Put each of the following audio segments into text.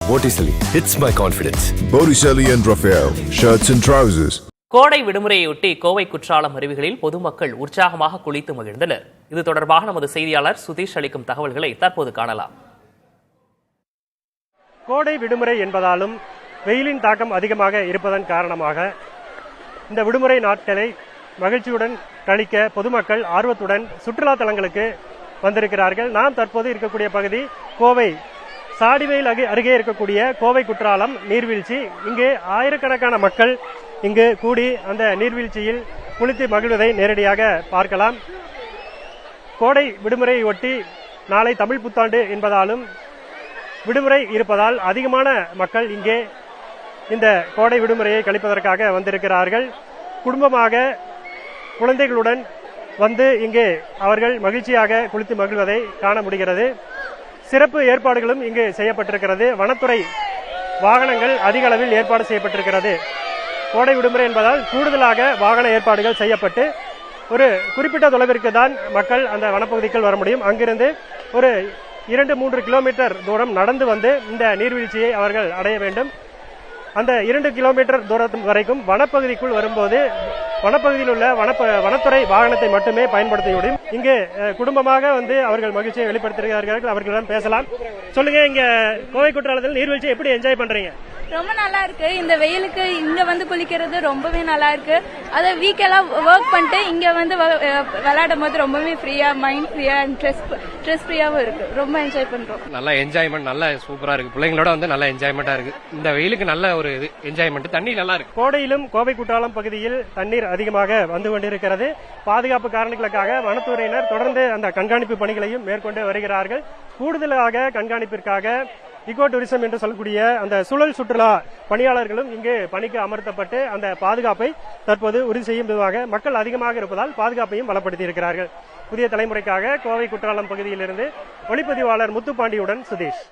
Botticelli, it's my confidence. Botticelli and Raphael, shirts and trousers. கோடை விடுமுறையொட்டி கோவை குற்றாலம் அருவிகளில் பொதுமக்கள் உற்சாகமாக குளித்து மகிழ்ந்தனர். இது தொடர்பாக நமது செய்தியாளர் சுதீஷ் அளிக்கும் தகவல்களை தற்போது காணலாம். கோடை விடுமுறை என்பதாலும் வெயிலின் தாக்கம் அதிகமாக இருப்பதன் காரணமாக இந்த விடுமுறை நாட்களை மகிழ்ச்சியுடன் கழிக்க பொதுமக்கள் ஆர்வத்துடன் சுற்றுலா தலங்களுக்கு வந்திருக்கிறார்கள். நாம் தற்போது இருக்கக்கூடிய பகுதி கோவை சாடிவெயில் அருகே இருக்கக்கூடிய கோவை குற்றாலம் நீர்வீழ்ச்சி. இங்கு ஆயிரக்கணக்கான மக்கள் இங்கு கூடி அந்த நீர்வீழ்ச்சியில் குளித்து மகிழ்வதை நேரடியாக பார்க்கலாம். கோடை விடுமுறையை ஒட்டி நாளை தமிழ் புத்தாண்டு என்பதாலும் விடுமுறை இருப்பதால் அதிகமான மக்கள் இங்கே இந்த கோடை விடுமுறையை கழிப்பதற்காக வந்திருக்கிறார்கள். குடும்பமாக குழந்தைகளுடன் வந்து இங்கே அவர்கள் மகிழ்ச்சியாக குளித்து மகிழ்வதை காண முடிகிறது. சிறப்பு ஏற்பாடுகளும் இங்கு செய்யப்பட்டிருக்கிறது. வனத்துறை வாகனங்கள் அதிக அளவில் ஏற்பாடு செய்யப்பட்டிருக்கிறது. கோடை விடுமுறை என்பதால் கூடுதலாக வாகன ஏற்பாடுகள் செய்யப்பட்டு ஒரு குறிப்பிட்ட தொலைவிற்கு தான் மக்கள் அந்த வனப்பகுதிக்குள் வர முடியும். அங்கிருந்து ஒரு 2-3 கிலோமீட்டர் தூரம் நடந்து வந்து இந்த நீர்வீழ்ச்சியை அவர்கள் அடைய வேண்டும். அந்த 2 கிலோமீட்டர் தூரம் வரைக்கும் வனப்பகுதிக்குள் வரும்போது வனப்பகுதியில் உள்ள வனத்துறை வாகனத்தை மட்டுமே பயன்படுத்த முடியும். இங்கு குடும்பமாக வந்து அவர்கள் மகிழ்ச்சியை வெளிப்படுத்துகிறார்கள். அவர்களிடம் பேசலாம். சொல்லுங்க, இங்க கோவை குற்றாலத்தில் நீர்வீழ்ச்சி எப்படி என்ஜாய் பண்றீங்க? ரொம்ப நல்லா இருக்கு. இந்த வெயிலுக்கு இங்க வந்து குளிக்கிறது ரொம்பவே நல்லா இருக்கு. அதை வீக்கெல்லாம் ஒர்க் பண்ணிட்டு இங்க வந்து விளையாடும் போது ரொம்பவே ஃப்ரீயா, மைண்ட் ஃப்ரீயா, ஸ்ட்ரெஸ் ஃப்ரீயாவும் இருக்கு. ரொம்ப என்ஜாய் பண்றோம். நல்லா என்ஜாய்மெண்ட், நல்லா சூப்பரா இருக்கு. பிள்ளைங்களோட வந்து நல்லா என்ஜாய்மெண்டா இருக்கு. இந்த வெயிலுக்கு நல்ல ஒரு என்ஜாய்மெண்ட். தண்ணி நல்லா இருக்கு. கோடையிலும் கோவை குற்றாலம் பகுதியில் தண்ணீர் அதிகமாக வந்து கொண்டிருக்கிறது. பாதுகாப்பு காரணங்களுக்காக வனத்துறையினர் தொடர்ந்து அந்த கண்காணிப்பு பணிகளையும் மேற்கொண்டு வருகிறார்கள். கூடுதலாக கண்காணிப்பிற்காக இகோ டூரிசம் என்று சொல்லக்கூடிய அந்த சுழல் சுற்றுலா பணியாளர்களும் இங்கு பணிக்கு அமர்த்தப்பட்டு அந்த பாதுகாப்பை தற்போது உறுதி செய்யும் விதமாக மக்கள் அதிகமாக இருப்பதால் பாதுகாப்பையும் பலப்படுத்தி இருக்கிறார்கள். புதிய தலைமுறைக்காக கோவை குற்றாலம் பகுதியிலிருந்து ஒளிப்பதிவாளர் முத்துப்பாண்டியுடன் சுதீஷ்.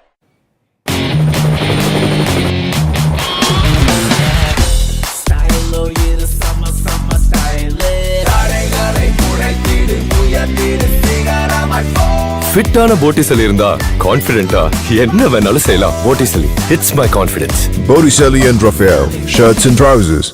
ஃபிட்டான Botticelli இருந்தா கான்ஃபிடென்ட்டா என்ன வேணாலும் செய்யலாம். Botticelli, it's my confidence. Botticelli and Raphael, shirts and trousers.